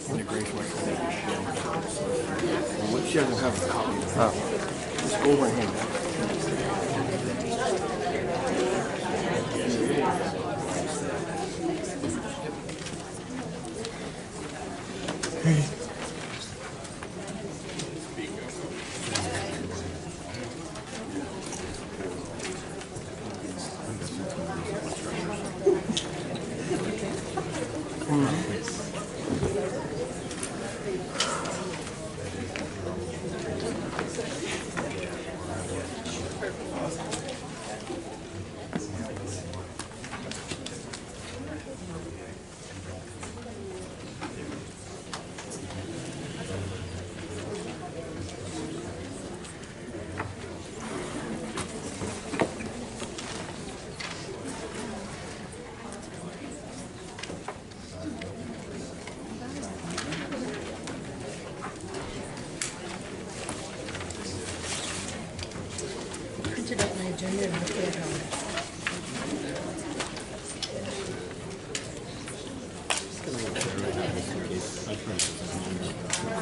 integration like that. What she doesn't have a copy of that. Just go over and hand that.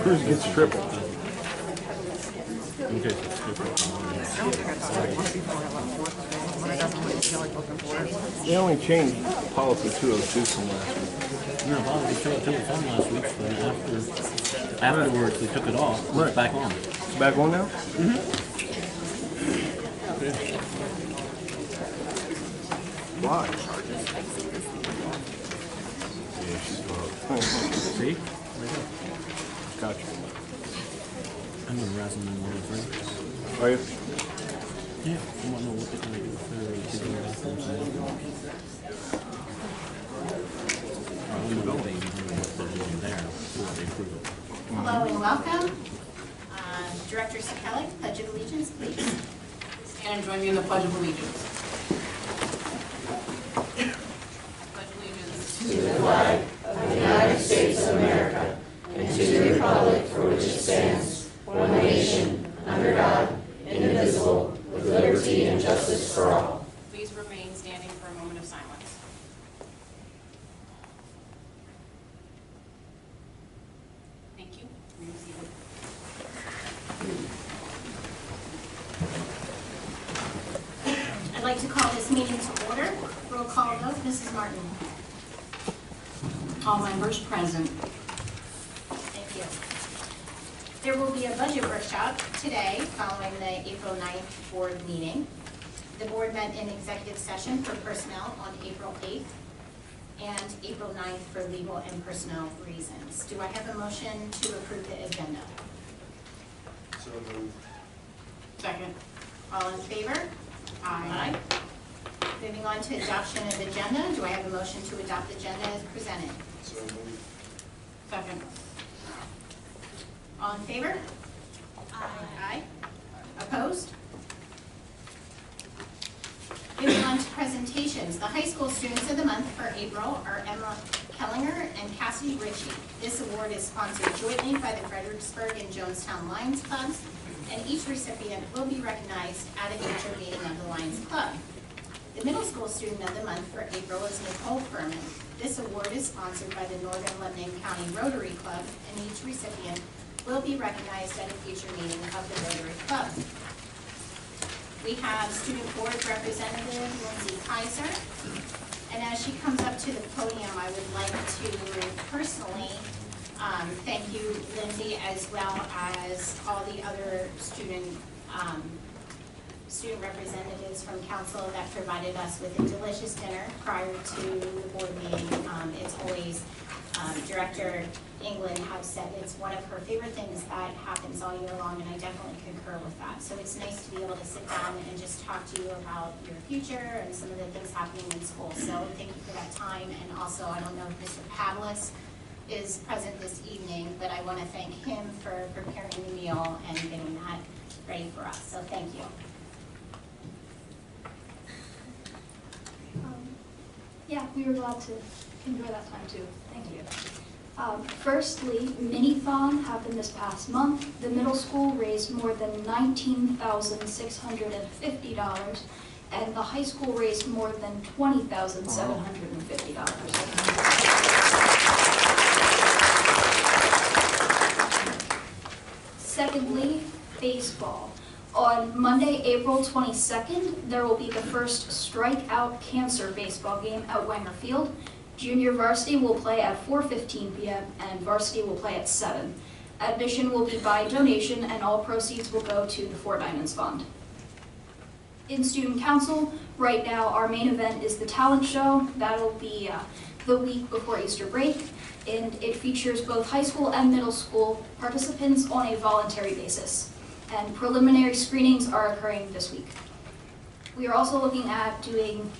Cruz gets triple. Okay. They only changed policy 202 from last week. No, policy 202 was on last week, but afterwards they took it off. Right. It's back on. It's back on now? Mm-hmm. Why? See? Gotcha. I'm gonna razzle them all over. Are you? Yeah, I want to know what they're gonna do for digital bathrooms and I don't know what they're doing there before they approve it. Hello and welcome. Director Sekelic, Pledge of Allegiance, please. Stand and join me in the Pledge of Allegiance. Pledge allegiance to the flag of the United States of America and to the republic for which it stands, one nation, under God, indivisible, with liberty and justice for all. Please remain standing for a moment of silence. Thank you. You may be seated. I'd like to call this meeting to order. Roll call vote, Mrs. Martin. All members present. Thank you. There will be a budget workshop today following the April 9th board meeting. The board met in executive session for personnel on April 8th and April 9th for legal and personnel reasons. Do I have a motion to approve the agenda? So moved. Second. All in favor? Aye. Moving on to adoption of agenda. Do I have a motion to adopt the agenda as presented? So moved. Second. All in favor? Aye. Opposed? Moving on to presentations. The high school students of the month for April are Emma Kellinger and Cassidy Ritchie. This award is sponsored jointly by the Fredericksburg and Jonestown Lions Clubs, and each recipient will be recognized at a future meeting of the Lions Club. The middle school student of the month for April is Nicole Furman. This award is sponsored by the Northern Lebanon County Rotary Club, and each recipient will be recognized at a future meeting of the Rotary Club. We have Student Board Representative Lindsay Kaiser, and as she comes up to the podium, I would like to personally thank you, Lindsay, as well as all the other student representatives from council that provided us with a delicious dinner prior to the board meeting. It's always, Director England has said it's one of her favorite things that happens all year long, and I definitely concur with that. So it's nice to be able to sit down and just talk to you about your future and some of the things happening in school. So thank you for that time. And also, I don't know if Mr. Pavlis is present this evening, but I want to thank him for preparing the meal and getting that ready for us. So thank you. Yeah, we were glad to enjoy that time too. Thank you. Firstly, Mini-Thon happened this past month. The middle school raised more than $19,650, and the high school raised more than $20,750. baseball. On Monday, April 22nd, there will be the first Strike Out Cancer baseball game at Wenger Field. Junior varsity will play at 4:15 p.m. and varsity will play at 7. Admission will be by donation and all proceeds will go to the Four Diamonds Fund. In Student Council, right now our main event is the talent show. That'll be the week before Easter break, and it features both high school and middle school participants on a voluntary basis. And preliminary screenings are occurring this week. We are also looking at doing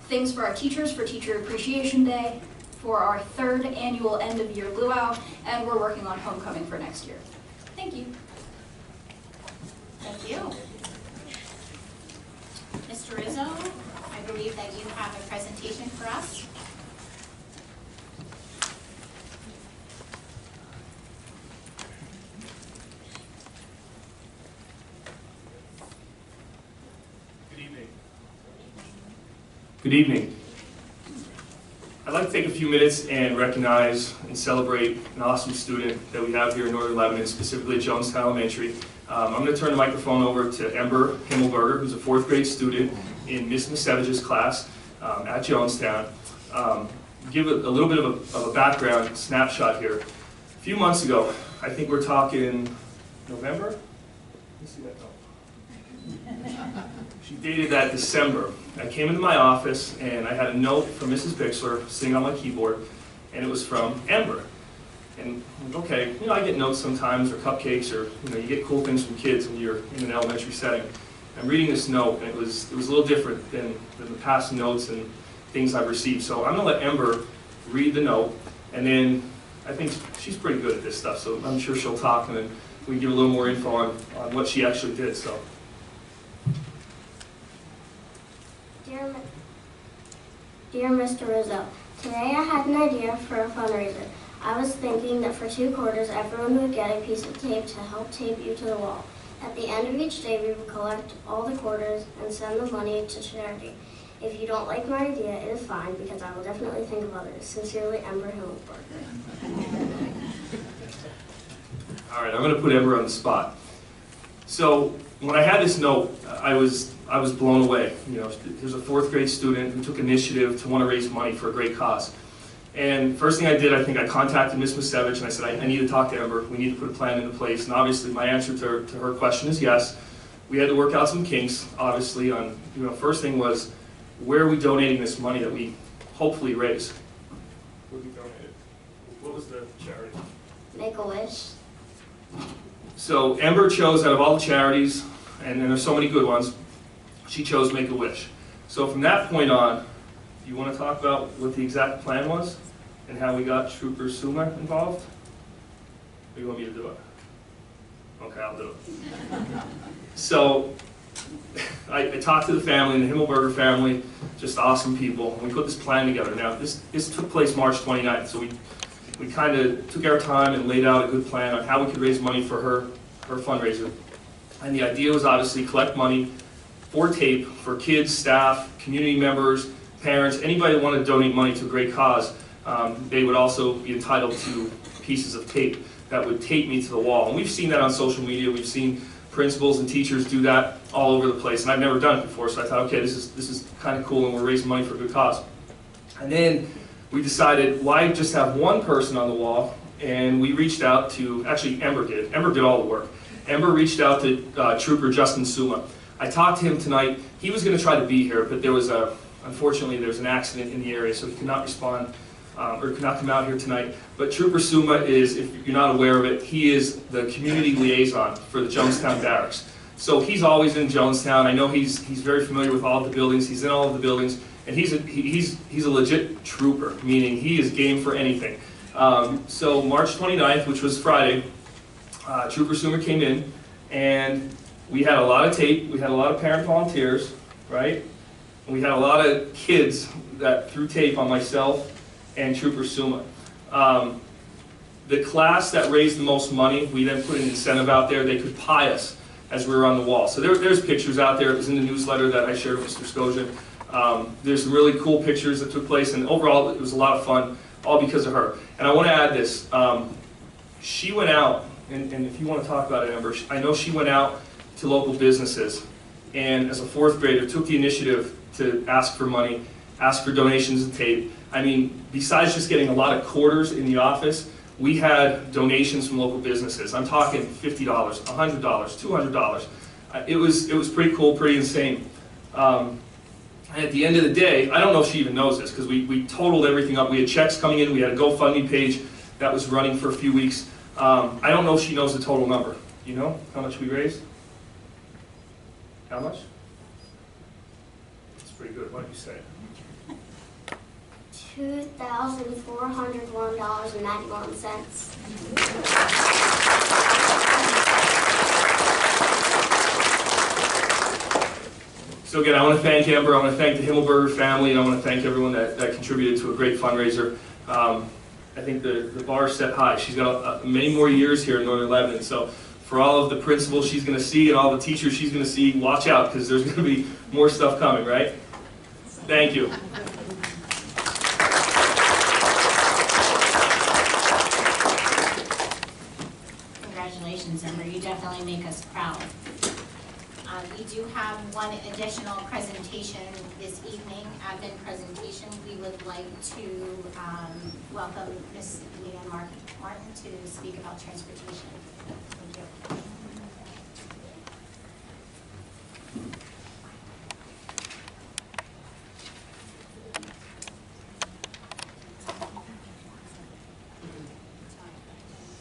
things for our teachers for Teacher Appreciation Day, for our 3rd annual end-of-year luau, and we're working on homecoming for next year. Thank you. Thank you. Mr. Rizzo, I believe that you have a presentation for us. Good evening. I'd like to take a few minutes and recognize and celebrate an awesome student that we have here in Northern Lebanon, specifically at Jonestown Elementary. I'm going to turn the microphone over to Ember Himmelberger, who's a 4th grade student in Miss Misevich's class at Jonestown. Give a little bit of a background snapshot here. A few months ago, I think we're talking November? Let me see that. She dated that December. I came into my office and I had a note from Mrs. Bixler sitting on my keyboard, and it was from Ember. And I'm like, okay, you know, I get notes sometimes, or cupcakes, or you know, you get cool things from kids when you're in an elementary setting. I'm reading this note, and it was a little different than the past notes and things I've received. So I'm gonna let Ember read the note, and then I think she's pretty good at this stuff, so I'm sure she'll talk, and then we can give a little more info on what she actually did. So. Dear Mr. Rizzo, today I had an idea for a fundraiser. I was thinking that for 2 quarters, everyone would get a piece of tape to help tape you to the wall. At the end of each day, we would collect all the quarters and send the money to charity. If you don't like my idea, it is fine, because I will definitely think of others. Sincerely, Ember Himmelberger. All right, I'm going to put Ember on the spot. So when I had this note, I was blown away. You know, there's a 4th grade student who took initiative to want to raise money for a great cause. And first thing I did, I think I contacted Miss Misevich and I said, I need to talk to Ember. We need to put a plan into place. And obviously my answer to her question is yes. We had to work out some kinks, obviously, on, you know, first thing was, where are we donating this money that we hopefully raise? Where we donated? What was the charity? Make-A-Wish. So Ember chose, out of all the charities, and there's so many good ones, she chose Make-A-Wish. So from that point on, do you want to talk about what the exact plan was and how we got Trooper Suma involved? Or you want me to do it? Okay, I'll do it. So I talked to the family, the Himmelberger family, just awesome people. We put this plan together. Now, this took place March 29th, so we kind of took our time and laid out a good plan on how we could raise money for her fundraiser. And the idea was obviously collect money for tape for kids, staff, community members, parents, anybody that wanted to donate money to a great cause. They would also be entitled to pieces of tape that would tape me to the wall. And we've seen that on social media. We've seen principals and teachers do that all over the place, and I've never done it before, so I thought, okay, this is kind of cool, and we're raising money for a good cause. And then we decided, why just have one person on the wall? And we reached out to, actually Ember did all the work. Ember reached out to Trooper Justin Suma. I talked to him tonight. He was going to try to be here, but unfortunately there was an accident in the area, so he could not respond, or could not come out here tonight. But Trooper Suma is, if you're not aware of it, he is the community liaison for the Jonestown Barracks. So he's always in Jonestown. I know he's very familiar with all of the buildings. He's in all of the buildings, and he's a legit trooper, meaning he is game for anything. So March 29th, which was Friday, Trooper Suma came in, and we had a lot of tape. We had a lot of parent volunteers, right? And we had a lot of kids that threw tape on myself and Trooper Suma. The class that raised the most money, we then put an incentive out there. They could pie us as we were on the wall. So there's pictures out there. It was in the newsletter that I shared with Mr. Scotia. There's some really cool pictures that took place, and overall it was a lot of fun, all because of her. And I want to add this. She went out and if you want to talk about it, Amber, I know she went out to local businesses, and as a 4th grader, took the initiative to ask for money, ask for donations of tape. I mean, besides just getting a lot of quarters in the office, we had donations from local businesses. I'm talking $50, $100, $200. It was pretty cool, pretty insane. And at the end of the day, I don't know if she even knows this, because we totaled everything up. We had checks coming in, we had a GoFundMe page that was running for a few weeks. I don't know if she knows the total number. You know how much we raised? How much? It's pretty good. Why don't you say it? $2,401.91. So again, I want to thank Amber, I want to thank the Himmelberger family, and I want to thank everyone that contributed to a great fundraiser. I think the bar is set high. She's got many more years here in Northern Lebanon, so for all of the principals she's going to see and all the teachers she's going to see, watch out, because there's going to be more stuff coming, right? Thank you. Congratulations, Amber. You definitely make us proud. We do have one additional presentation this evening, admin presentation. We would like to welcome Ms. Leanne Martin to speak about transportation. Thank you.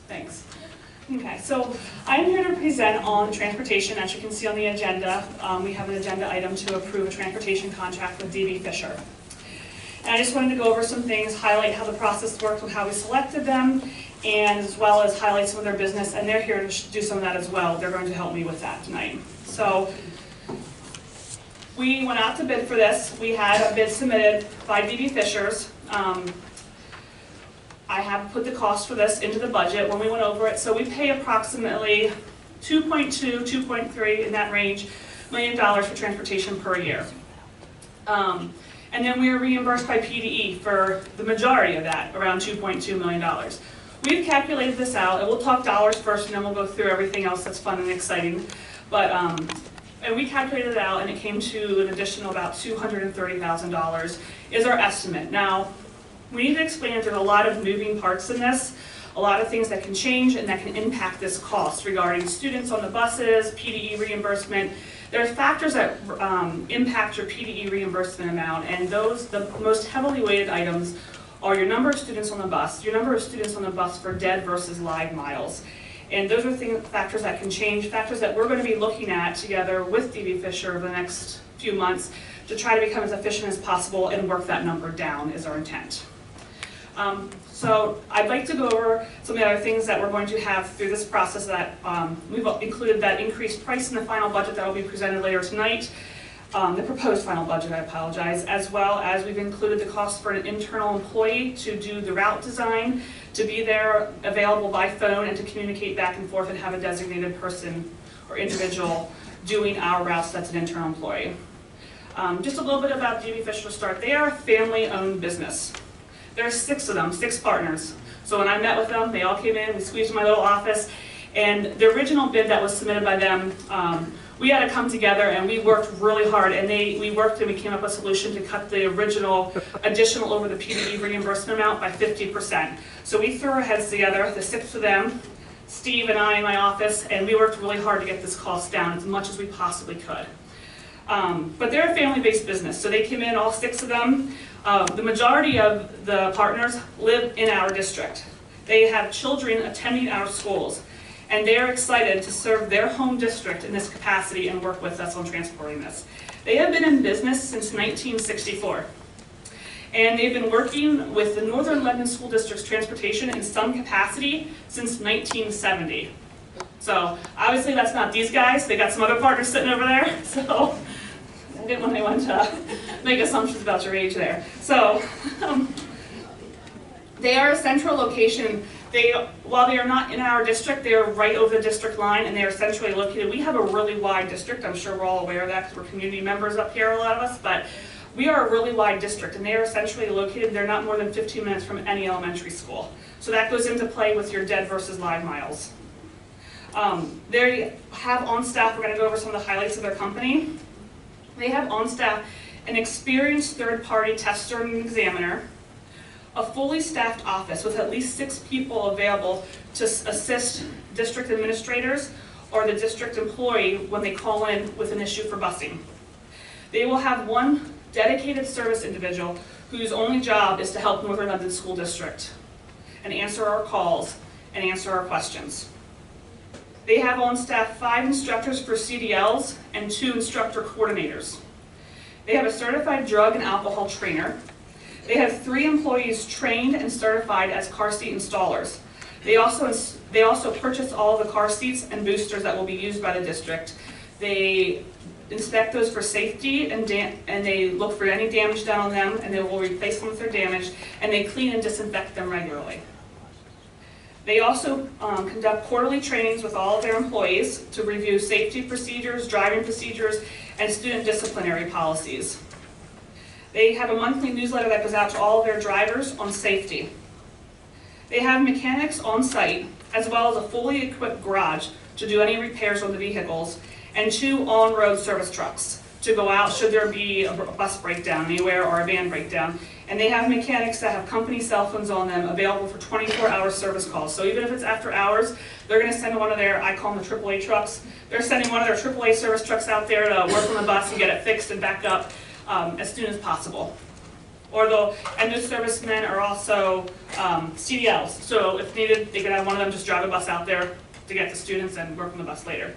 Thanks. Okay, so I'm here to present on transportation. As you can see on the agenda, we have an agenda item to approve a transportation contract with DB Fisher. And I just wanted to go over some things, highlight how the process worked and how we selected them, and as well as highlight some of their business, and they're here to do some of that as well. They're going to help me with that tonight. So we went out to bid for this. We had a bid submitted by DB Fisher's. I have put the cost for this into the budget when we went over it. So we pay approximately $2.2, $2.3 in that range $1 million for transportation per year. And then we are reimbursed by PDE for the majority of that, around $2.2 million. We've calculated this out, and we'll talk dollars first, and then we'll go through everything else that's fun and exciting. But and we calculated it out, and it came to an additional about $230,000 is our estimate. Now, we need to explain that there's a lot of moving parts in this, a lot of things that can change and that can impact this cost regarding students on the buses, PDE reimbursement. There are factors that impact your PDE reimbursement amount, and the most heavily weighted items are your number of students on the bus, your number of students on the bus for dead versus live miles. And those are factors that can change, factors that we're going to be looking at together with DB Fisher over the next few months to try to become as efficient as possible and work that number down is our intent. So I'd like to go over some of the other things that we're going to have through this process that we've included that increased price in the final budget that will be presented later tonight, the proposed final budget, I apologize, as well as we've included the cost for an internal employee to do the route design, to be there available by phone and to communicate back and forth and have a designated person or individual doing our routes that's an internal employee. Just a little bit about DB Fisher to start. They are a family-owned business. There are 6 of them, 6 partners. So when I met with them, they all came in, we squeezed in my little office, and the original bid that was submitted by them, we had to come together and we worked really hard, and we worked and we came up with a solution to cut the original additional over the PDE reimbursement amount by 50%. So we threw our heads together, the 6 of them, Steve and I in my office, and we worked really hard to get this cost down as much as we possibly could. But they're a family-based business, so they came in, all 6 of them. The majority of the partners live in our district. They have children attending our schools, and they are excited to serve their home district in this capacity and work with us on transporting this. They have been in business since 1964, and they've been working with the Northern Lebanon School District's transportation in some capacity since 1970. So obviously that's not these guys. They got some other partners sitting over there, so I didn't want anyone to make assumptions about your age there. So they are a central location. While they are not in our district, they are right over the district line, and they are centrally located. We have a really wide district. I'm sure we're all aware of that because we're community members up here, a lot of us, but we are a really wide district, and they are centrally located. They're not more than 15 minutes from any elementary school. So that goes into play with your dead versus live miles. They have on staff, we're going to go over some of the highlights of their company. They have on staff an experienced third-party tester and examiner, a fully staffed office with at least 6 people available to assist district administrators or the district employee when they call in with an issue for busing. They will have 1 dedicated service individual whose only job is to help Northern London School District and answer our calls and answer our questions. They have on staff 5 instructors for CDLs and 2 instructor coordinators. They have a certified drug and alcohol trainer. They have 3 employees trained and certified as car seat installers. They also purchase all of the car seats and boosters that will be used by the district. They inspect those for safety and they look for any damage done on them, and they will replace them if they're damaged, and they clean and disinfect them regularly. They also conduct quarterly trainings with all of their employees to review safety procedures, driving procedures, and student disciplinary policies. They have a monthly newsletter that goes out to all of their drivers on safety. They have mechanics on site, as well as a fully equipped garage to do any repairs on the vehicles, and 2 on-road service trucks to go out should there be a bus breakdown anywhere or a van breakdown. And they have mechanics that have company cell phones on them available for 24-hour service calls. So even if it's after hours, they're going to send one of their, I call them the AAA trucks, they're sending one of their AAA service trucks out there to work on the bus and get it fixed and back up as soon as possible. And those servicemen are also CDLs. So if needed, they can have one of them just drive a bus out there to get the students and work on the bus later.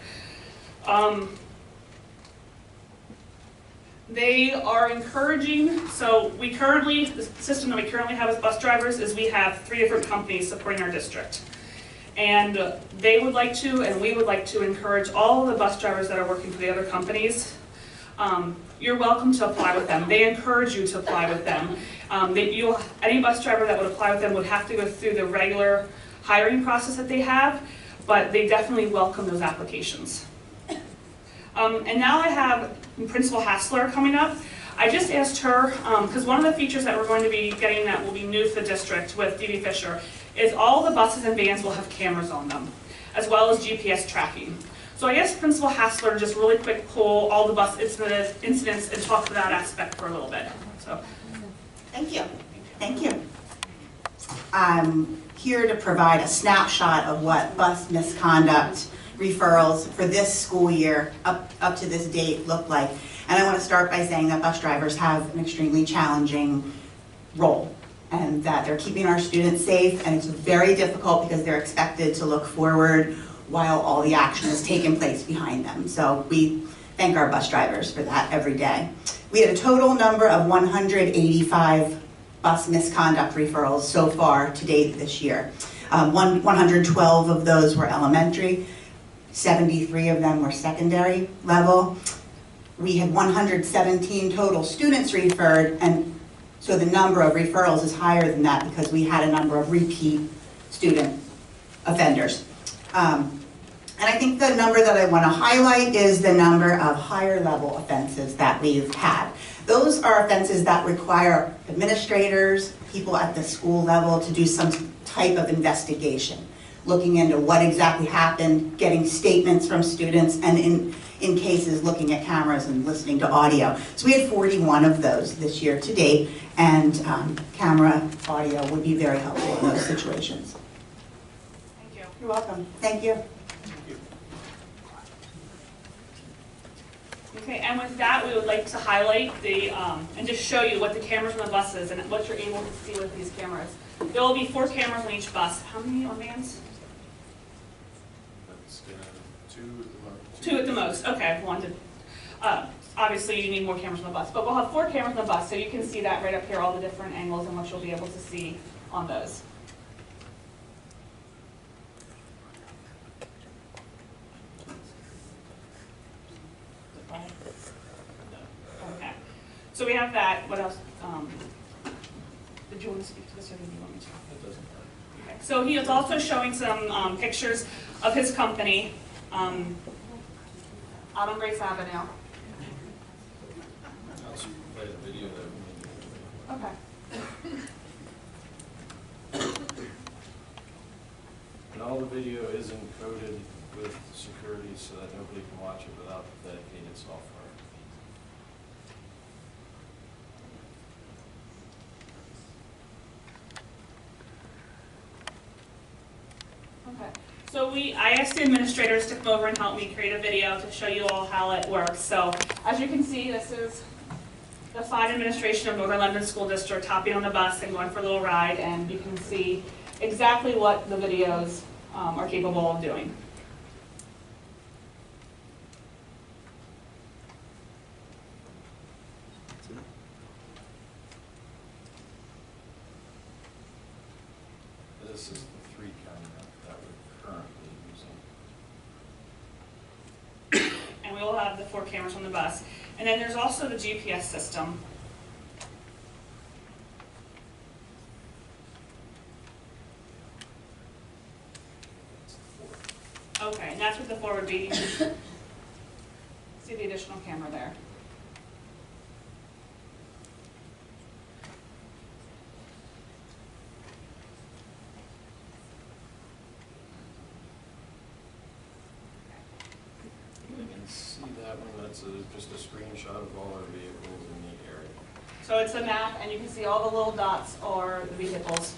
They are encouraging, so the system that we currently have as bus drivers is we have 3 different companies supporting our district. And they would like to, and we would like to encourage all of the bus drivers that are working for the other companies. You're welcome to apply with them. They encourage you to apply with them. Any bus driver that would apply with them would have to go through the regular hiring process that they have, but they definitely welcome those applications. And now I have Principal Hassler coming up. I just asked her, because one of the features that we're going to be getting that will be new to the district with D.D. Fisher is all the buses and vans will have cameras on them, as well as GPS tracking. So I asked Principal Hassler to just really quick pull all the bus incidents and talk to that aspect for a little bit. So, thank you. Thank you. I'm here to provide a snapshot of what bus misconduct referrals for this school year up to this date look like. And I want to start by saying that bus drivers have an extremely challenging role and that they're keeping our students safe, and it's very difficult because they're expected to look forward while all the action is taking place behind them. So we thank our bus drivers for that every day. We had a total number of 185 bus misconduct referrals so far to date this year. 112 of those were elementary, 73 of them were secondary level. We had 117 total students referred, and so the number of referrals is higher than that because we had a number of repeat student offenders. And I think the number that I want to highlight is the number of higher level offenses that we've had. Those are offenses that require administrators, people at the school level to do some type of investigation, looking into what exactly happened, getting statements from students, and in cases looking at cameras and listening to audio. So we had 41 of those this year to date, and camera audio would be very helpful in those situations. thank you. You're welcome. Thank you. Okay, and with that, we would like to highlight and just show you what the cameras on the buses and what you're able to see with these cameras. There will be 4 cameras on each bus. How many on vans? That's 2 at the most. Okay, 1 to. Obviously, you need more cameras on the bus, but we'll have 4 cameras on the bus, so you can see that right up here, all the different angles and what you'll be able to see on those. Okay, so we have that. What else? Did you want to speak to this, or did you want me to? It doesn't matter. Okay. So he is also showing some pictures of his company out on Grace Avenue. I'll just play the video there. Okay. And all the video is encoded with security so that nobody can watch it without dedicated software. Okay. So I asked the administrators to come over and help me create a video to show you all how it works. So as you can see, this is the fine administration of Northern London School District hopping on the bus and going for a little ride, and you can see exactly what the videos are capable of doing. This is the 3 camera that we're currently using. And we will have the 4 cameras on the bus. And then there's also the GPS system. Okay, and that's what the 4 would be. See the additional camera there. You can see that one, that's just a screenshot of all our vehicles in the area. So it's a map, and you can see all the little dots are the vehicles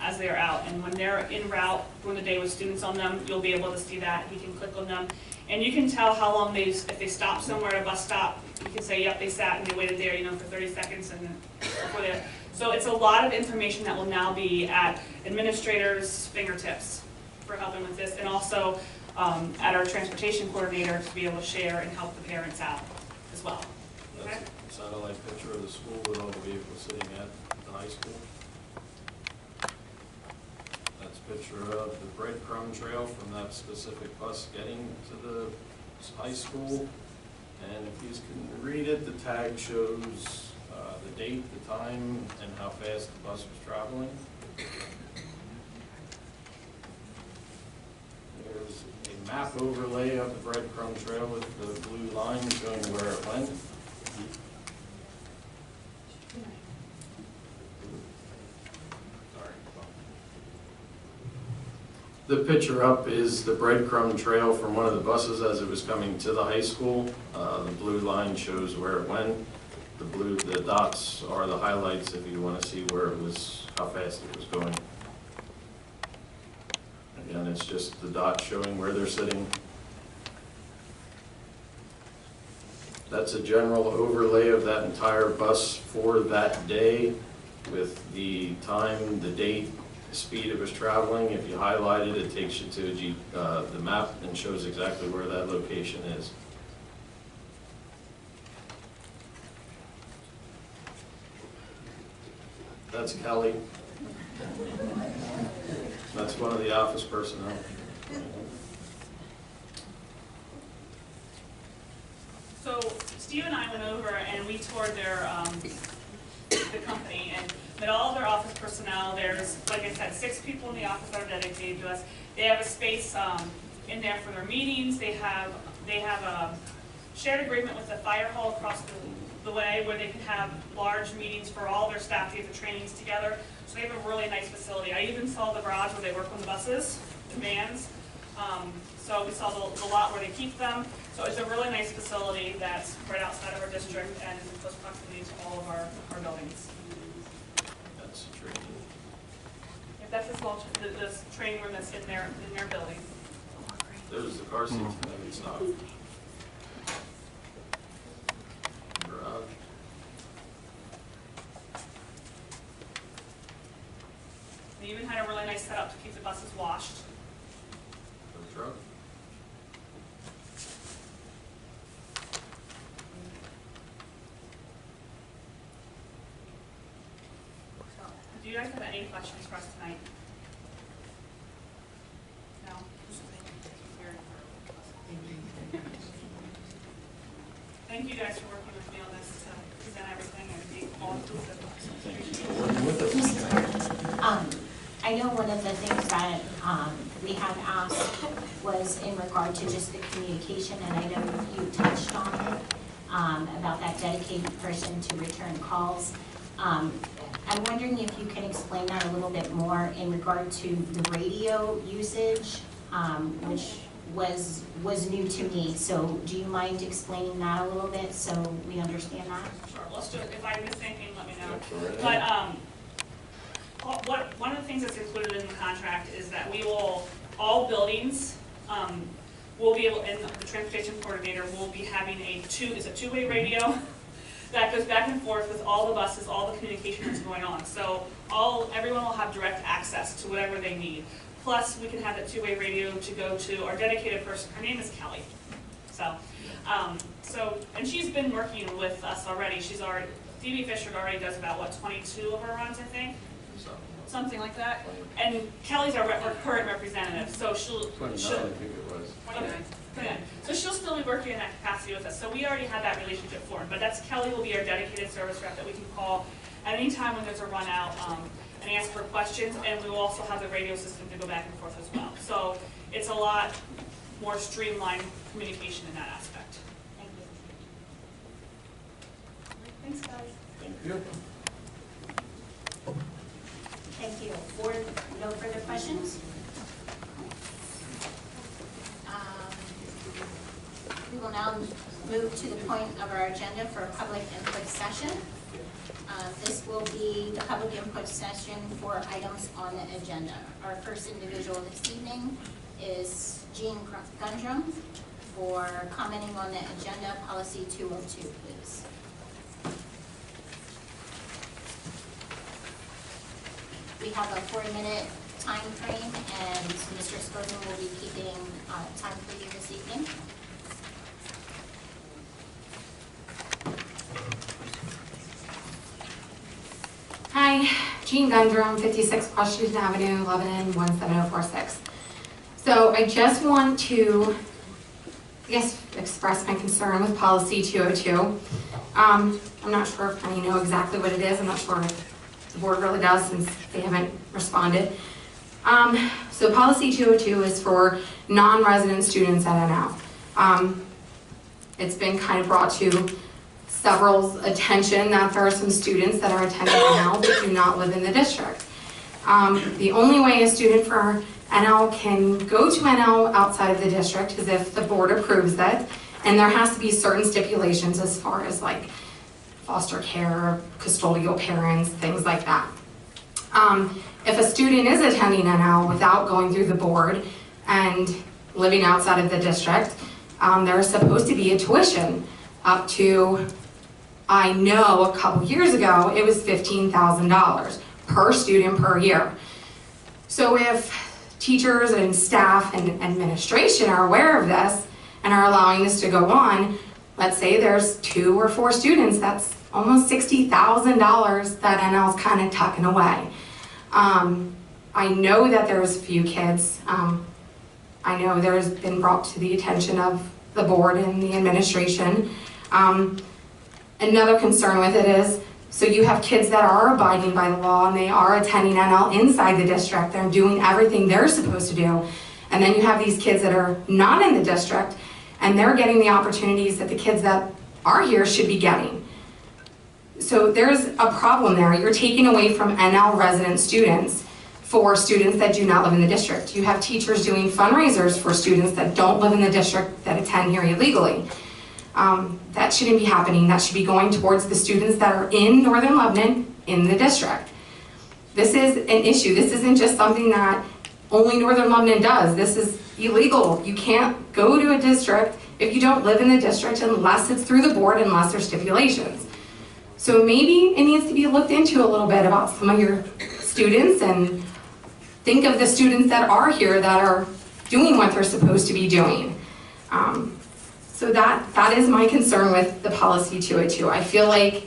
as they're out. And when they're en route during the day with students on them, you'll be able to see that. You can click on them, and you can tell how long if they stop somewhere at a bus stop, you can say, yep, they sat and they waited there, for 30 seconds, and then before they. So it's a lot of information that will now be at administrators' fingertips for helping with this, and also at our transportation coordinator to be able to share and help the parents out as well. Okay? That's a satellite picture of the school with all the vehicles sitting at the high school. That's a picture of the breadcrumb trail from that specific bus getting to the high school. And if you can read it, the tag shows the date, the time, and how fast the bus was traveling. There's a map overlay of the breadcrumb trail with the blue line showing where it went. The picture up is the breadcrumb trail from one of the buses as it was coming to the high school. The blue line shows where it went. The dots are the highlights if you want to see where it was, how fast it was going. Again, it's just the dots showing where they're sitting. That's a general overlay of that entire bus for that day with the time, the date, the speed it was traveling. If you highlight it, it takes you to the map and shows exactly where that location is. That's Kelly. That's one of the office personnel. So Steve and I went over and we toured the company and met all of their office personnel. There's, like I said, 6 people in the office that are dedicated to us. They have a space in there for their meetings. They have a shared agreement with the fire hall across the way where they can have large meetings for all their staff to get the trainings together. So they have a really nice facility. I even saw the garage where they work on the buses, the vans. So we saw the lot where they keep them. So it's a really nice facility that's right outside of our district and is in close proximity to all of our buildings. That's training. If that's this training room that's in their building. There's the car seats, maybe it's not. Garage. They even had a really nice setup to keep the buses washed. The truck. Do you guys have any questions for us tonight? No? Thank you guys for working with me on this to present everything and be all inclusive. I know one of the things that we had asked was in regard to just the communication, and I know you touched on it, about that dedicated person to return calls. I'm wondering if you can explain that a little bit more in regard to the radio usage, which was new to me. So do you mind explaining that a little bit so we understand that? Sure, let's do it. If I miss anything, let me know. That's all right. But one of the things that's included in the contract is that we will, all buildings, will be able, and the transportation coordinator will be having a two-way radio that goes back and forth with all the buses, all the communication that's going on. So everyone will have direct access to whatever they need. Plus, we can have that two-way radio to go to our dedicated person. Her name is Kelly. And she's been working with us already. Phoebe Fisher already does about, 22 of our runs, I think? Something like that. And Kelly's our current representative, so she'll. 29, I think it was. 29. So she'll still be working in that capacity with us. So we already have that relationship formed. But Kelly will be our dedicated service rep that we can call at any time when there's a run out and ask for questions. And we will also have the radio system to go back and forth as well. So it's a lot more streamlined communication in that aspect. Thank you. Thanks, guys. Thank you. Thank you. Board, no further questions? We will now move to the point of our agenda for a public input session. This will be the public input session for items on the agenda. Our first individual this evening is Jean Gundrum for commenting on the agenda policy 202, please. We have a 4-minute time frame, and Mr. Spoden will be keeping time for you this evening. Hi, Jean Gundrum, 56 Washington Avenue, Lebanon, 17046. So I just want to, express my concern with policy 202. I'm not sure if any know exactly what it is. I'm not sure if the board really does since they haven't responded. So policy 202 is for non-resident students at NL. It's been kind of brought to several's attention that there are some students that are attending NL that do not live in the district. The only way a student for NL can go to NL outside of the district is if the board approves it, and there has to be certain stipulations as far as like foster care, custodial parents, things like that. If a student is attending NL without going through the board and living outside of the district, there's supposed to be a tuition up to, I know a couple years ago, it was $15,000 per student per year. So if teachers and staff and administration are aware of this and are allowing this to go on, let's say there's 2 or 4 students, that's almost $60,000 that NL's kind of tucking away. I know that there's a few kids, I know there's been brought to the attention of the board and the administration. Another concern with it is, so you have kids that are abiding by the law and they are attending NL inside the district, they're doing everything they're supposed to do. And then you have these kids that are not in the district and they're getting the opportunities that the kids that are here should be getting. So there's a problem there. You're taking away from NL resident students for students that do not live in the district. You have teachers doing fundraisers for students that don't live in the district that attend here illegally. That shouldn't be happening. That should be going towards the students that are in Northern Lebanon in the district. This is an issue. This isn't just something that only Northern Lebanon does. This is illegal. You can't go to a district if you don't live in the district unless it's through the board, unless there's stipulations. So maybe it needs to be looked into a little bit about some of your students and think of the students that are here that are doing what they're supposed to be doing. So that is my concern with the policy 202. I feel like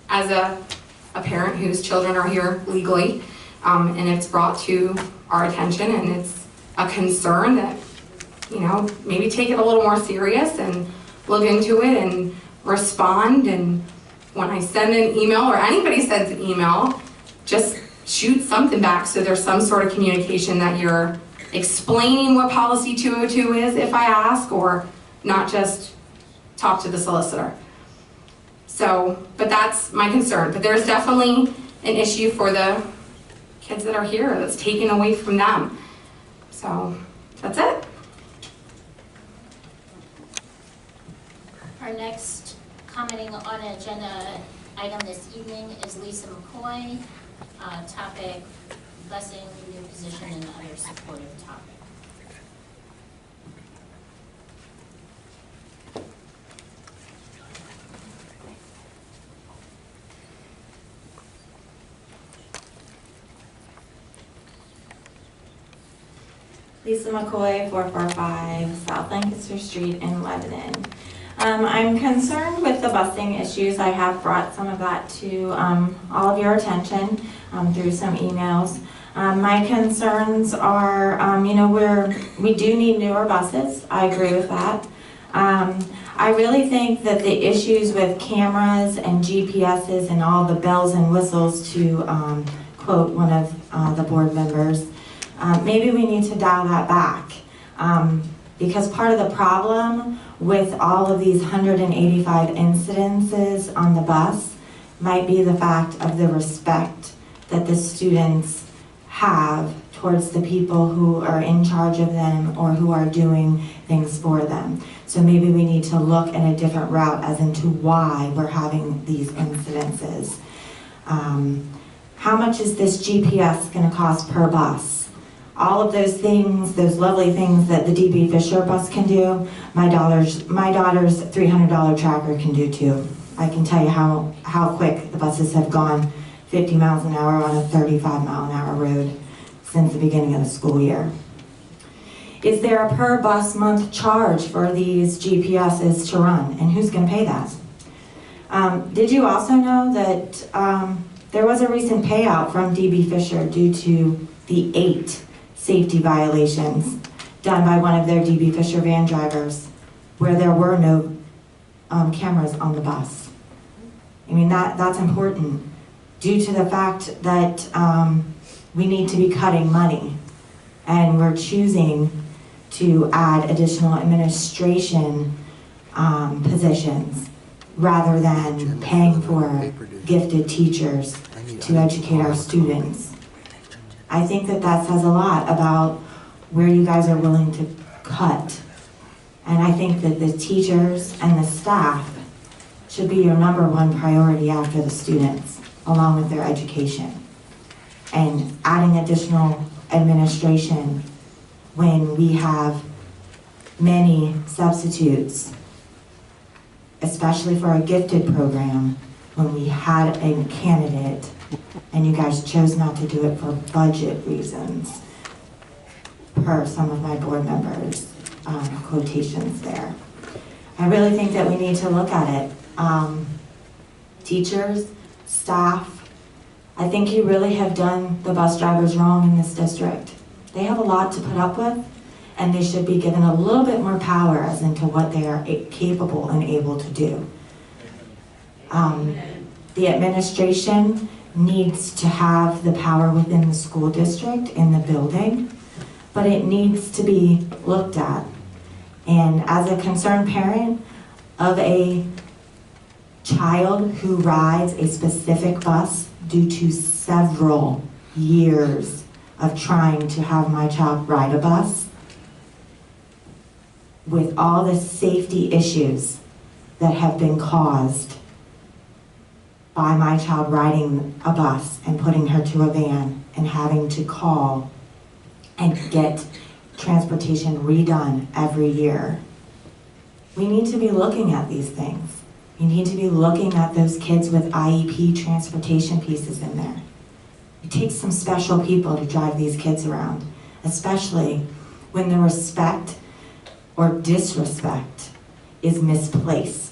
as a parent whose children are here legally, and it's brought to our attention and it's a concern that, maybe take it a little more serious and look into it and respond. And when I send an email or anybody sends an email, just shoot something back so there's some sort of communication that you're explaining what policy 202 is if I ask, or not just talk to the solicitor. So, but that's my concern. But there's definitely an issue for the kids that are here that's taken away from them. So, that's it. Our next commenting on an agenda item this evening is Lisa McCoy. Topic, blessing, new position, and other supportive topic. Lisa McCoy, 445 South Lancaster Street in Lebanon. I'm concerned with the busing issues. I have brought some of that to all of your attention through some emails. My concerns are, we do need newer buses. I agree with that. I really think that the issues with cameras and GPSs and all the bells and whistles, to quote one of the board members, maybe we need to dial that back, because part of the problem with all of these 185 incidences on the bus might be the fact of the respect that the students have towards the people who are in charge of them or who are doing things for them. So maybe we need to look at a different route as into why we're having these incidences. How much is this GPS going to cost per bus? All of those things, those lovely things that the DB Fisher bus can do, my daughter's $300 tracker can do too. I can tell you how quick the buses have gone 50 miles an hour on a 35 mile an hour road since the beginning of the school year. Is there a per bus month charge for these GPSs to run, and who's going to pay that? Did you also know that there was a recent payout from DB Fisher due to the 8 safety violations done by one of their DB Fisher van drivers where there were no cameras on the bus? I mean, that's important due to the fact that we need to be cutting money, and we're choosing to add additional administration positions rather than paying for gifted teachers to educate our students. I think that that says a lot about where you guys are willing to cut. And I think that the teachers and the staff should be your #1 priority after the students, along with their education. And adding additional administration when we have many substitutes, especially for a gifted program, when we had a candidate and you guys chose not to do it for budget reasons, per some of my board members' quotations there. I really think that we need to look at it. Teachers, staff, I think you really have done the bus drivers wrong in this district. They have a lot to put up with, and they should be given a little bit more power as into what they are capable and able to do. The administration needs to have the power within the school district in the building, but it needs to be looked at. And as a concerned parent of a child who rides a specific bus due to several years of trying to have my child ride a bus, with all the safety issues that have been caused by my child riding a bus and putting her to a van and having to call and get transportation redone every year. We need to be looking at these things. We need to be looking at those kids with IEP transportation pieces in there. It takes some special people to drive these kids around, especially when the respect or disrespect is misplaced.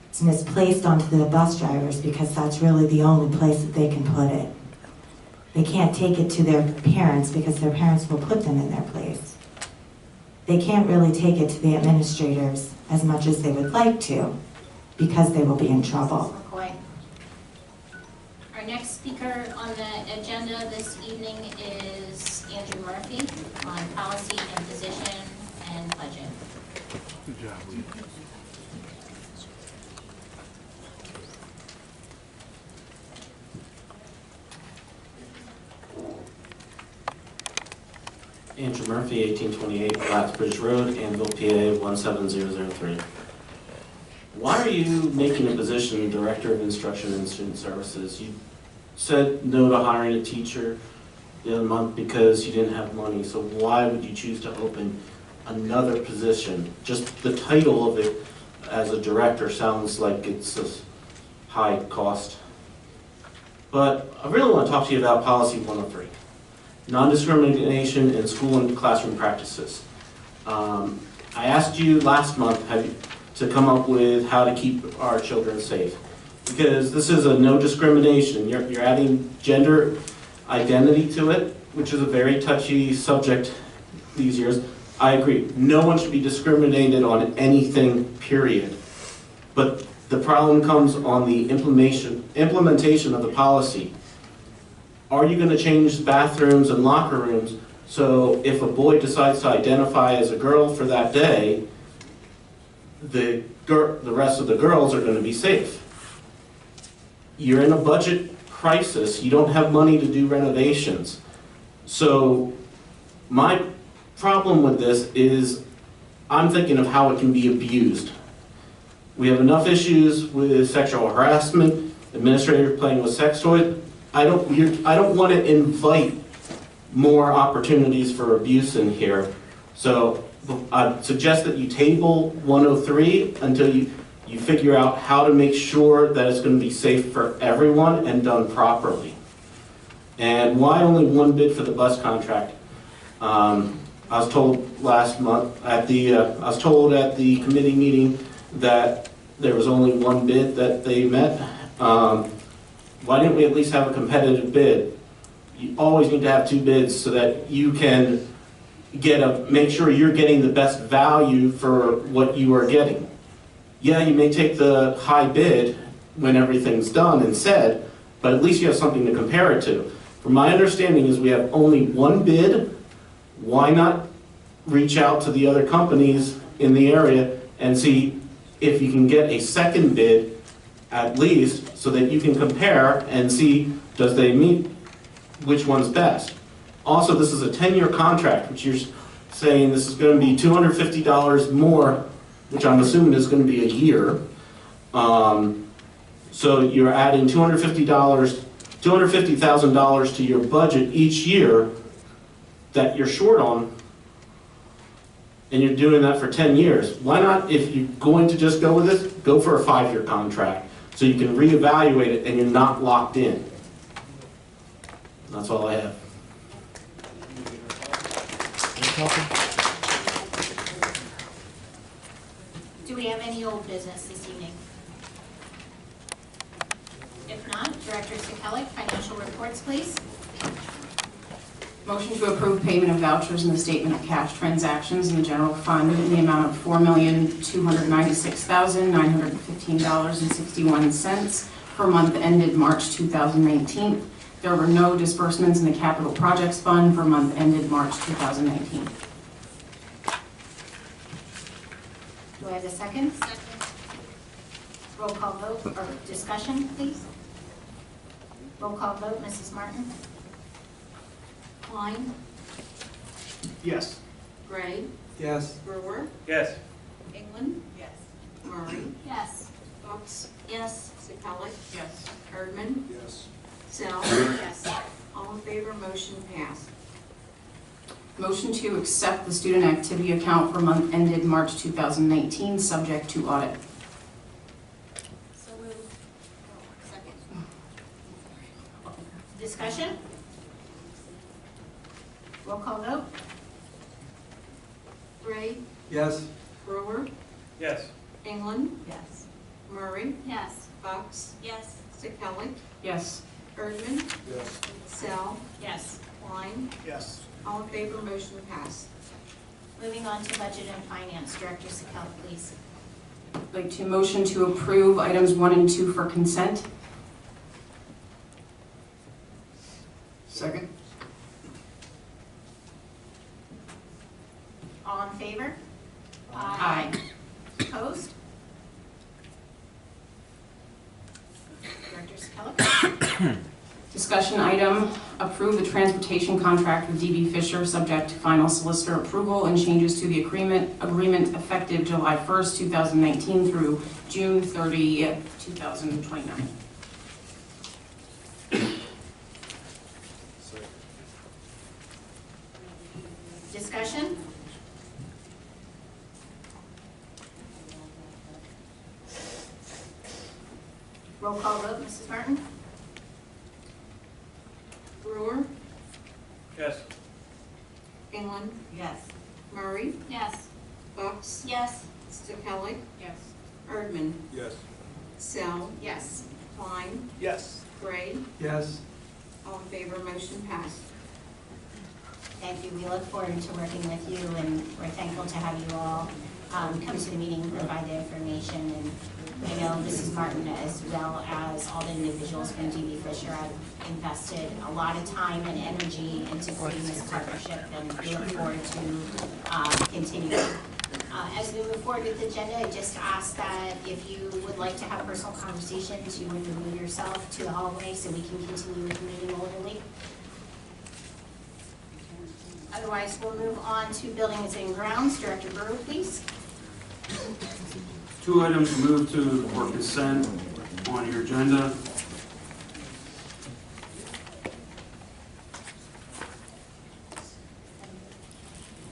It's misplaced onto the bus drivers because that's really the only place that they can put it. They can't take it to their parents because their parents will put them in their place. They can't really take it to the administrators as much as they would like to because they will be in trouble. McCoy. Our next speaker on the agenda this evening is Andrew Murphy on policy and position and budget. Good job, Lee. Andrew Murphy, 1828 Blacksbridge Road, Anvil, PA 17003. Why are you making a position Director of Instruction and Student Services? You said no to hiring a teacher the other month because you didn't have money, so why would you choose to open another position? Just the title of it as a director sounds like it's a high cost. But I really want to talk to you about Policy 103, non-discrimination in school and classroom practices. I asked you last month to come up with how to keep our children safe, because this is a no discrimination. You're adding gender identity to it, which is a very touchy subject these years. I agree, no one should be discriminated on anything, period. But the problem comes on the implementation of the policy. Are you going to change bathrooms and locker rooms so if a boy decides to identify as a girl for that day, the rest of the girls are going to be safe? You're in a budget crisis. You don't have money to do renovations. So my problem with this is I'm thinking of how it can be abused. We have enough issues with sexual harassment, administrators playing with sex toys. I don't want to invite more opportunities for abuse in here. So I suggest that you table 103 until you figure out how to make sure that it's going to be safe for everyone and done properly. And why only one bid for the bus contract? I was told last month at the committee meeting that there was only one bid that they met. Why didn't we at least have a competitive bid? You always need to have two bids so that you can make sure you're getting the best value for what you are getting. Yeah, you may take the high bid when everything's done and said, but at least you have something to compare it to. From my understanding is we have only one bid. Why not reach out to the other companies in the area and see if you can get a second bid at least so that you can compare and see does they meet which one's best. Also, this is a 10-year contract, which you're saying this is going to be $250 more, which I'm assuming is going to be a year. So you're adding $250,000 to your budget each year that you're short on, and you're doing that for 10 years. Why not, if you're going to just go with this, go for a 5-year contract so you can reevaluate it and you're not locked in. That's all I have. Do we have any old business this evening? If not, Director Sekelic, financial reports, please. Motion to approve payment of vouchers in the statement of cash transactions in the general fund in the amount of $4,296,915.61 for month ended March 2019. There were no disbursements in the capital projects fund for month ended March 2019. Do I have a second? Second. Roll call vote or discussion, please. Roll call vote, Mrs. Martin. Klein, Yes. Gray, Yes. Brewer, Yes. England, Yes. Murray, Yes. Fox, yes, Sekelic, Yes. Erdman, Yes. Sell, Yes. all in favor, motion passed. Motion to accept the student activity account for month ended March 2019, subject to audit. So moved. Second. Discussion? Roll call vote? Gray, Yes. Brewer, Yes. England, Yes. Murray, Yes. Fox, Yes. Sekelic, Yes. Erdman, Yes. Sell, Yes. Klein, Yes. all in favor, motion passed. Moving on to budget and finance, Director Sekelic, please. I'd like to motion to approve items 1 and 2 for consent. Second? All in favor? Aye. Opposed? Director Sekelic? Discussion item, approve the transportation contract with DB Fisher subject to final solicitor approval and changes to the agreement effective July 1st, 2019 through June 30th, 2029. Discussion? Roll call vote, Mrs. Martin? Brewer, Yes. England, Yes. Murray, Yes. Bucks, Yes. Stepelli, Yes. Erdman, Yes. Sell, Yes. Klein, Yes. Gray. Yes. All in favor, motion passed. Thank you. We look forward to working with you, and we're thankful to have you all come to the meeting and provide the information. And I know Mrs. Martin, as well as all the individuals from DB Fisher, have invested a lot of time and energy into building this partnership, and we look forward to continuing. As we move forward with the agenda, I just ask that if you would like to have personal conversations, you would remove yourself to the hallway so we can continue with the meeting orderly. Otherwise, we'll move on to buildings and grounds. Director Burrow, please. Two items moved to for consent on your agenda.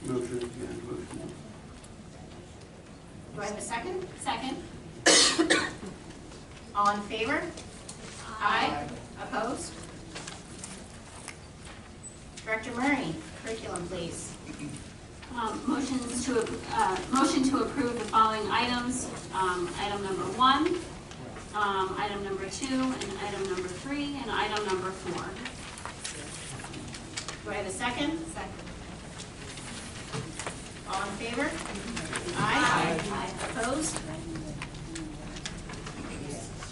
Motion, yeah, motion. Do I have a second? Second. All in favor? Aye. Opposed? Director Murray, curriculum, please. Motion to approve the following items. Item number 1, item number 2, and item number 3, and item number 4. Do I have a second? Second. All in favor? Aye. Aye. Opposed?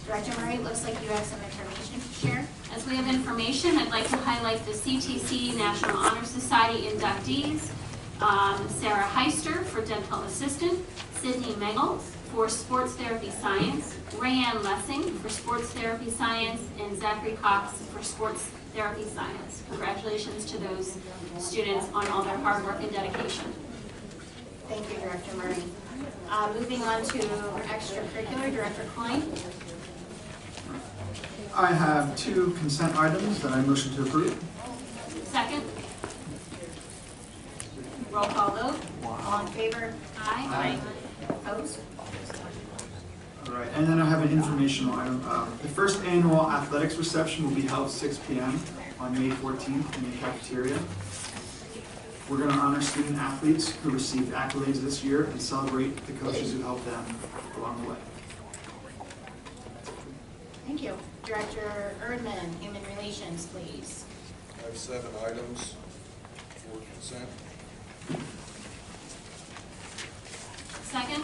Director Murray, it looks like you have some information to share. As we have information, I'd like to highlight the CTC National Honor Society inductees. Sarah Heister for dental assistant, Sydney Mengels for sports therapy science, Rayanne Lessing for sports therapy science, and Zachary Cox for sports therapy science. Congratulations to those students on all their hard work and dedication. Thank you, Director Murray. Moving on to extracurricular, Director Klein. I have two consent items that I motion to approve. Second. Roll call vote. All in favor? Aye. Opposed? All right, and then I have an informational item. The first annual athletics reception will be held 6 p.m. on May 14th in the cafeteria. We're going to honor student athletes who received accolades this year and celebrate the coaches who helped them along the way. Thank you. Director Erdman, Human Relations, please. I have 7 items for consent. Second.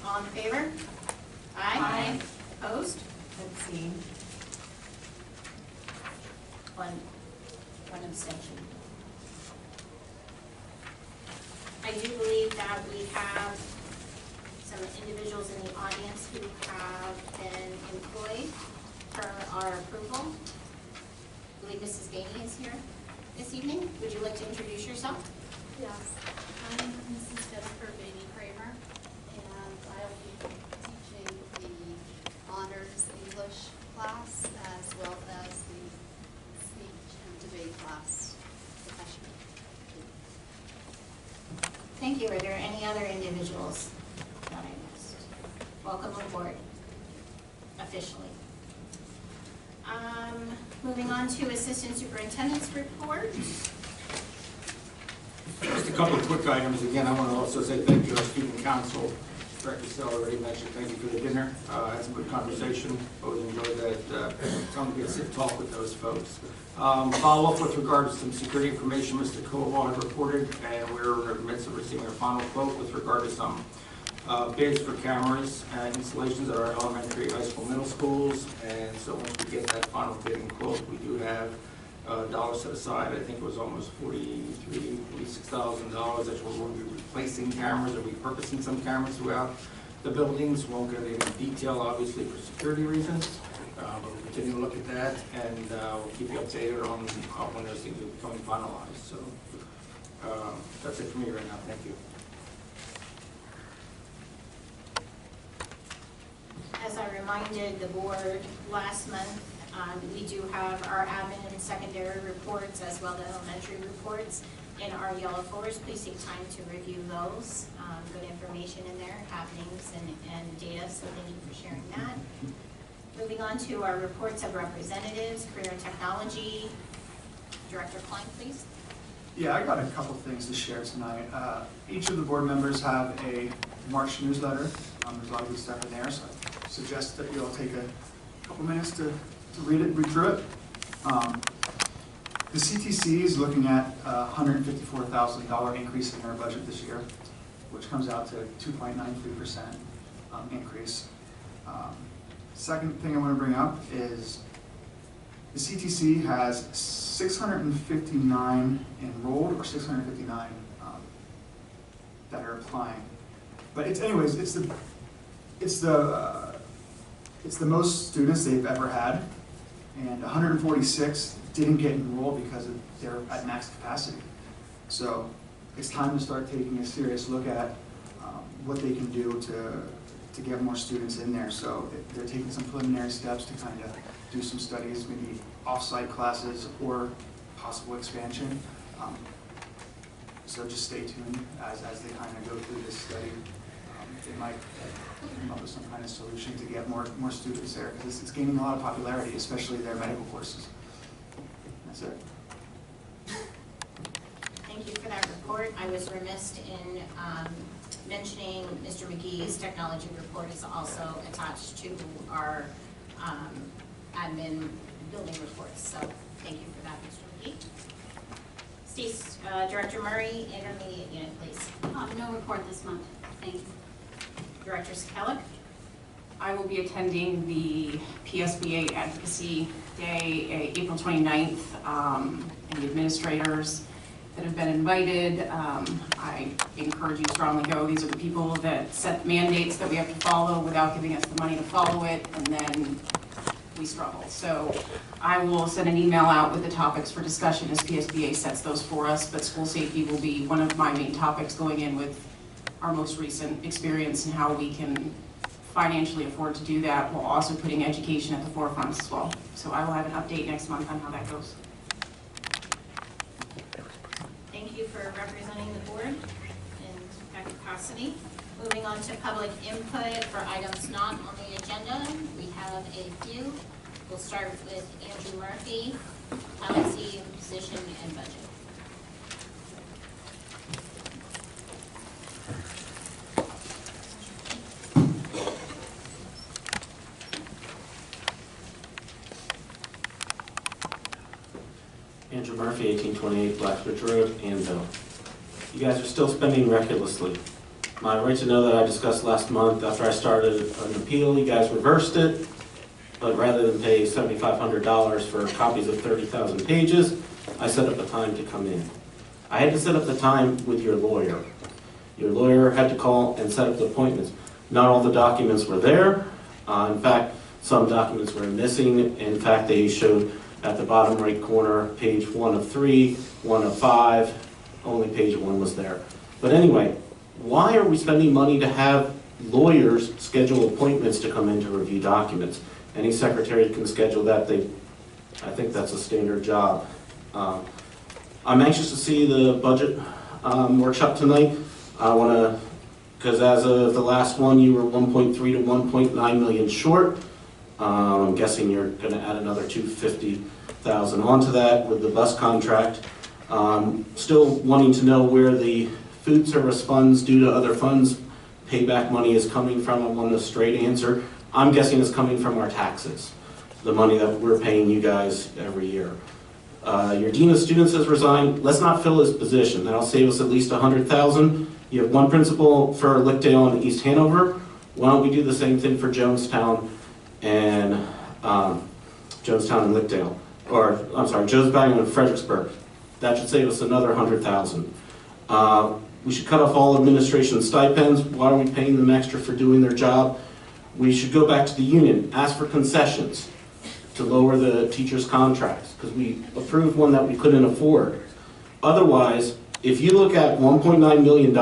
All in favor? Aye. Opposed? Abstain. One abstention. I do believe that we have some individuals in the audience who have been employed for our approval. I believe Mrs. Bainey is here this evening. Would you like to introduce yourself? Yes, I'm Mrs. Jennifer Bainey-Kramer, and I will be teaching the honors English class as well as the speech and debate class professionally. Thank you. Are there any other individuals that I missed? Welcome aboard, officially. Moving on to Assistant Superintendent's report. Just a couple of quick items. Again, I want to also say thank you to our student council. Director Sell already mentioned thank you for the dinner. Had some good conversation. Always enjoyed that. Time to get to sit and talk with those folks. Follow up with regard to some security information Mr. Koval had reported, and we're in the midst of receiving a final quote with regard to some bids for cameras and installations at our elementary, high school, middle schools. And so once we get that final bidding quote, we do have dollars set aside. I think it was almost $46,000 that we're going to be replacing cameras or repurposing some cameras throughout the buildings. Won't go into detail, obviously, for security reasons. But we'll continue to look at that, and we'll keep you updated on when those things are becoming finalized. So that's it for me right now. Thank you. As I reminded the board last month, we do have our admin and secondary reports as well as elementary reports in our yellow folders. Please take time to review those. Good information in there, happenings and data, so thank you for sharing that. Moving on to our reports of representatives, career and technology. Director Klein, please. Yeah, I got a couple things to share tonight. Each of the board members have a March newsletter. There's a lot of good stuff in there, so I suggest that you all take a couple minutes to read through it. The CTC is looking at a $154,000 increase in their budget this year, which comes out to 2.93% increase. Second thing I want to bring up is the CTC has 659 enrolled, or 659 that are applying. But it's the most students they've ever had, and 146 didn't get enrolled because they're at max capacity. So it's time to start taking a serious look at what they can do to get more students in there. So they're taking some preliminary steps to kind of do some studies, maybe off-site classes or possible expansion. So just stay tuned as they kind of go through this study. They might come up with some kind of solution to get more students there, because it's gaining a lot of popularity, especially their medical courses. That's it. Thank you for that report. I was remiss in mentioning Mr. McGee's technology report is also attached to our admin building reports. So thank you for that, Mr. McGee. Director Murray, intermediate unit, please. No report this month. Thank you. Director Skellick. I will be attending the PSBA Advocacy Day, April 29th, and the administrators that have been invited. I encourage you to strongly go. These are the people that set mandates that we have to follow without giving us the money to follow it, and then we struggle. So I will send an email out with the topics for discussion as PSBA sets those for us, but school safety will be one of my main topics, going in with our most recent experience and how we can financially afford to do that, while also putting education at the forefront as well. So I will have an update next month on how that goes. Thank you for representing the board in that capacity. Moving on to public input for items not on the agenda. We have a few. We'll start with Andrew Murphy, policy, position, and budget. Andrew Murphy, 1828 Blacksbridge Road, Anvil. You guys are still spending recklessly. My right to know that I discussed last month, after I started an appeal, you guys reversed it, but rather than pay $7,500 for copies of 30,000 pages, I set up a time to come in. I had to set up the time with your lawyer. Your lawyer had to call and set up the appointments. Not all the documents were there. In fact, some documents were missing. In fact, they showed at the bottom right corner, page 1 of 3, 1 of 5, only page 1 was there. But anyway, why are we spending money to have lawyers schedule appointments to come in to review documents? Any secretary can schedule that. I think that's a standard job. I'm anxious to see the budget workshop tonight. I want to, because as of the last one, you were 1.3 to 1.9 million short. I'm guessing you're going to add another $250,000 onto that with the bus contract. Still wanting to know where the food service funds due to other funds payback money is coming from. I want a straight answer. I'm guessing it's coming from our taxes, the money that we're paying you guys every year. Your Dean of Students has resigned. Let's not fill his position. That'll save us at least $100,000. You have one principal for Lickdale and East Hanover. Why don't we do the same thing for Jonestown and Lickdale? Or, I'm sorry, Joe's Bang and Fredericksburg. That should save us another $100,000. We should cut off all administration stipends. Why are we paying them extra for doing their job? We should go back to the union, ask for concessions to lower the teachers' contracts, because we approved one that we couldn't afford. Otherwise, if you look at $1.9 million,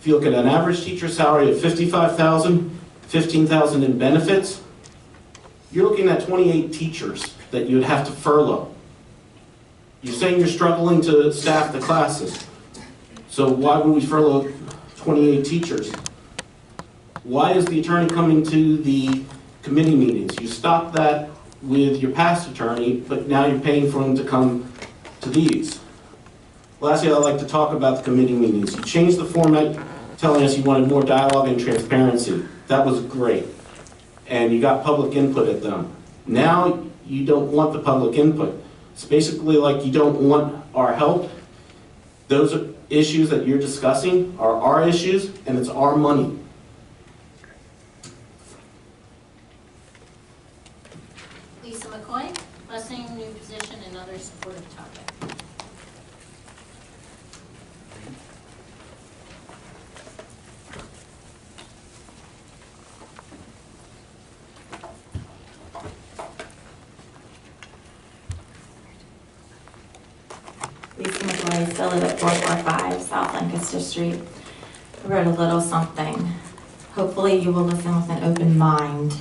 if you look at an average teacher salary of $55,000, $15,000 in benefits, you're looking at 28 teachers that you'd have to furlough. You're saying you're struggling to staff the classes. So why would we furlough 28 teachers? Why is the attorney coming to the committee meetings? You stopped that with your past attorney, but now you're paying for him to come to these. Lastly, I'd like to talk about the committee meetings. You changed the format, telling us you wanted more dialogue and transparency. That was great. And you got public input at them. Now you don't want the public input. It's basically like you don't want our help. Those are issues that you're discussing are our issues, and it's our money. Lisa McCoy, blessing new position and other supportive topic. Lisa McCoy, still live at 445 South Lancaster Street. I wrote a little something. Hopefully you will listen with an open mind.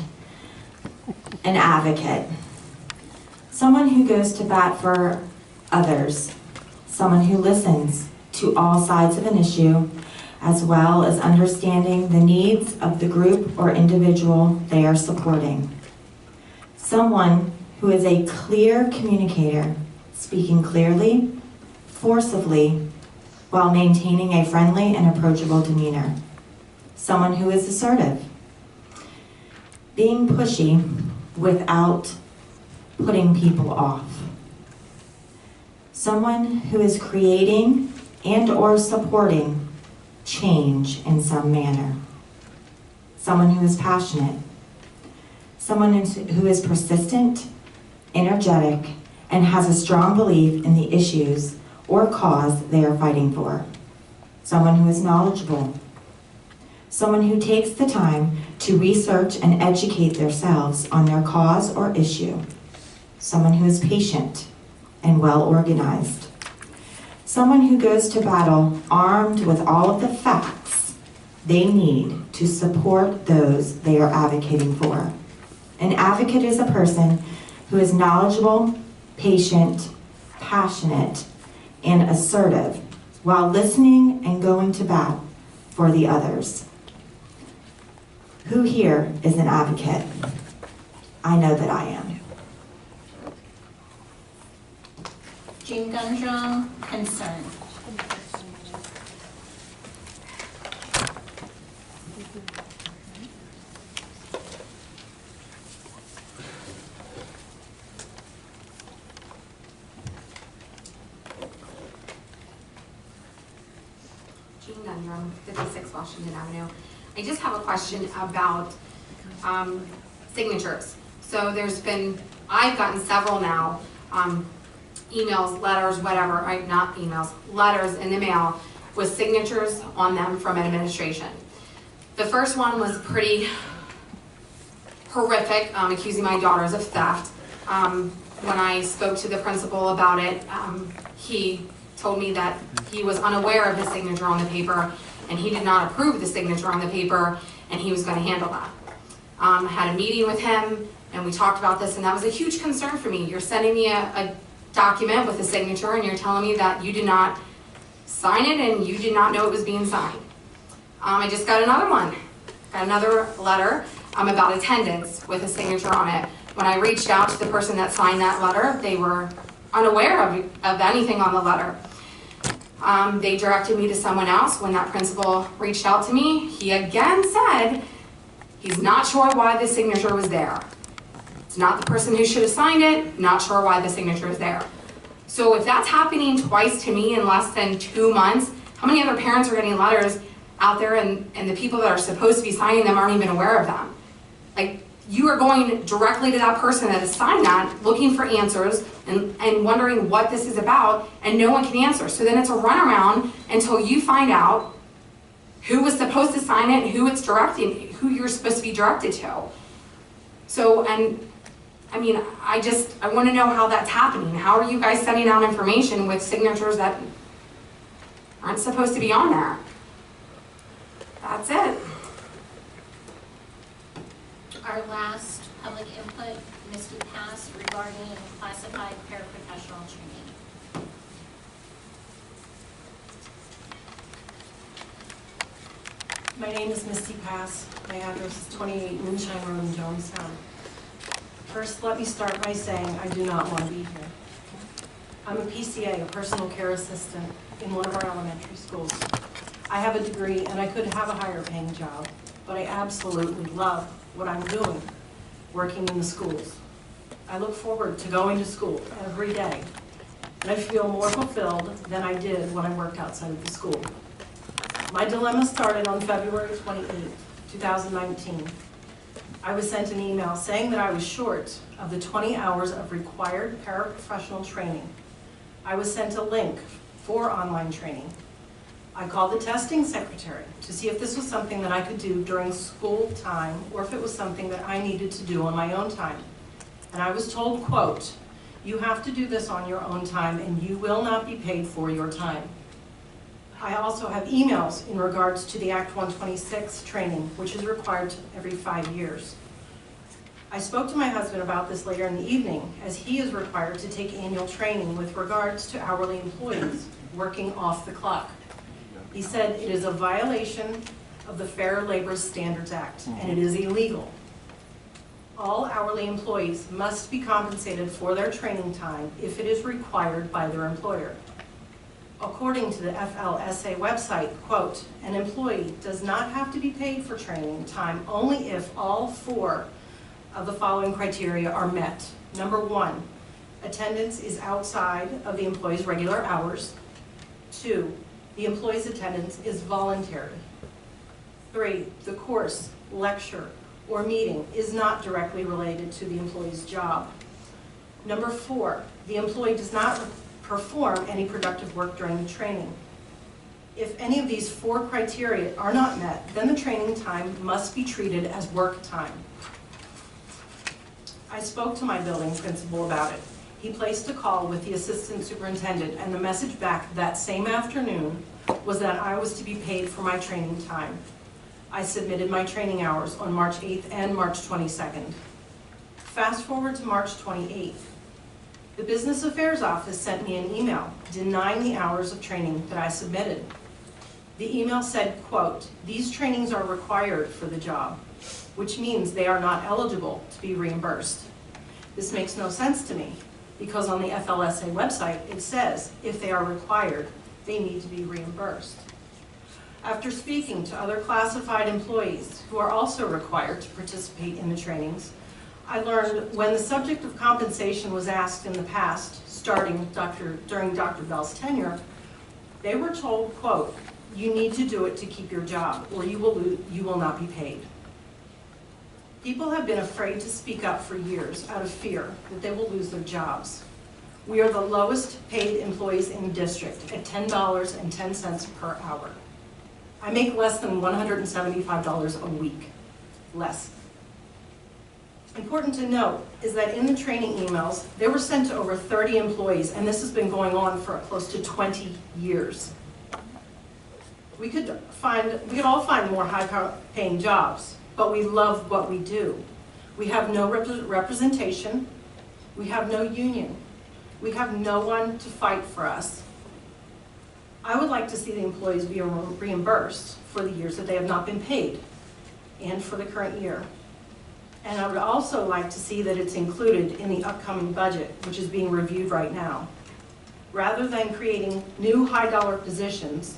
An advocate. Someone who goes to bat for others. Someone who listens to all sides of an issue, as well as understanding the needs of the group or individual they are supporting. Someone who is a clear communicator, speaking clearly, forcibly, while maintaining a friendly and approachable demeanor. Someone who is assertive, being pushy without putting people off. Someone who is creating and or supporting change in some manner. Someone who is passionate. Someone who is persistent, energetic, and has a strong belief in the issues or cause they are fighting for. Someone who is knowledgeable. Someone who takes the time to research and educate themselves on their cause or issue. Someone who is patient and well organized. Someone who goes to battle armed with all of the facts they need to support those they are advocating for. An advocate is a person who is knowledgeable, patient, passionate, and assertive while listening and going to bat for the others. Who here is an advocate? I know that I am. Jean Gundrum, concern. Jean Gundrum, 56 Washington Avenue. I just have a question about signatures. So I've gotten several now, emails, letters, whatever, not emails, letters in the mail with signatures on them from administration. The first one was pretty horrific, accusing my daughters of theft. When I spoke to the principal about it, he told me that he was unaware of the signature on the paper and he did not approve the signature on the paper and he was going to handle that. I had a meeting with him and we talked about this, and that was a huge concern for me. You're sending me a document with a signature and you're telling me that you did not sign it and you did not know it was being signed. I just got another one, got another letter about attendance with a signature on it. When I reached out to the person that signed that letter, they were unaware of anything on the letter. They directed me to someone else. When that principal reached out to me, he again said he's not sure why the signature was there. It's not the person who should have signed it, not sure why the signature is there. So if that's happening twice to me in less than 2 months, how many other parents are getting letters out there and the people that are supposed to be signing them aren't even aware of them? Like, you are going directly to that person that has signed that, looking for answers and wondering what this is about, and no one can answer. So then it's a runaround until you find out who was supposed to sign it, who it's directing, who you're supposed to be directed to. So, and I mean, I want to know how that's happening. How are you guys sending out information with signatures that aren't supposed to be on there? That's it. Our last public input, Misty Pass, regarding classified paraprofessional training. My name is Misty Pass. My address is 28 Moonshine Road in Jonestown. First, let me start by saying I do not want to be here. I'm a PCA, a personal care assistant, in one of our elementary schools. I have a degree and I could have a higher paying job, but I absolutely love what I'm doing, working in the schools. I look forward to going to school every day, and I feel more fulfilled than I did when I worked outside of the school. My dilemma started on February 28, 2019. I was sent an email saying that I was short of the 20 hours of required paraprofessional training. I was sent a link for online training. I called the testing secretary to see if this was something that I could do during school time or if it was something that I needed to do on my own time. And I was told, quote, "You have to do this on your own time and you will not be paid for your time." I also have emails in regards to the Act 126 training, which is required every 5 years. I spoke to my husband about this later in the evening, as he is required to take annual training with regards to hourly employees working off the clock. He said it is a violation of the Fair Labor Standards Act, and it is illegal. All hourly employees must be compensated for their training time if it is required by their employer. According to the FLSA website, quote, "An employee does not have to be paid for training time only if all 4 of the following criteria are met. Number 1, attendance is outside of the employee's regular hours. 2, the employee's attendance is voluntary. 3, the course, lecture, or meeting is not directly related to the employee's job. Number 4, the employee does not perform any productive work during the training. If any of these 4 criteria are not met, then the training time must be treated as work time." I spoke to my building principal about it. He placed a call with the assistant superintendent, and the message back that same afternoon was that I was to be paid for my training time. I submitted my training hours on March 8th and March 22nd. Fast forward to March 28th. The Business Affairs Office sent me an email denying the hours of training that I submitted. The email said, quote, "These trainings are required for the job, which means they are not eligible to be reimbursed." This makes no sense to me, because on the FLSA website it says if they are required, they need to be reimbursed. After speaking to other classified employees who are also required to participate in the trainings, I learned when the subject of compensation was asked in the past, starting during Dr. Bell's tenure, they were told, quote, "You need to do it to keep your job or you will not be paid." People have been afraid to speak up for years out of fear that they will lose their jobs. We are the lowest paid employees in the district at $10.10 per hour. I make less than $175 a week, less. Important to note is that in the training emails, they were sent to over 30 employees, and this has been going on for close to 20 years. We could all find more high-paying jobs, but we love what we do. We have no representation. We have no union. We have no one to fight for us. I would like to see the employees be reimbursed for the years that they have not been paid and for the current year. And I would also like to see that it's included in the upcoming budget, which is being reviewed right now. Rather than creating new high-dollar positions,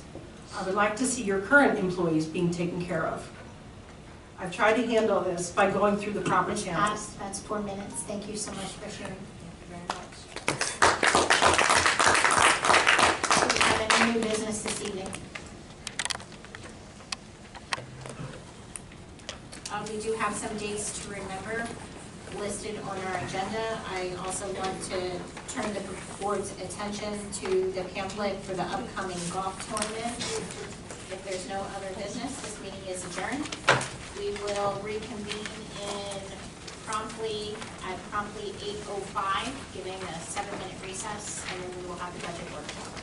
I would like to see your current employees being taken care of. I've tried to handle this by going through the proper channels. That's 4 minutes. Thank you so much for sharing. Thank you very much. Do we have any new business this evening? We do have have some dates to remember listed on our agenda. I also want to turn the board's attention to the pamphlet for the upcoming golf tournament. If there's no other business, this meeting is adjourned. We will reconvene at promptly 8:05, giving a 7-minute recess, and then we will have the budget workshop.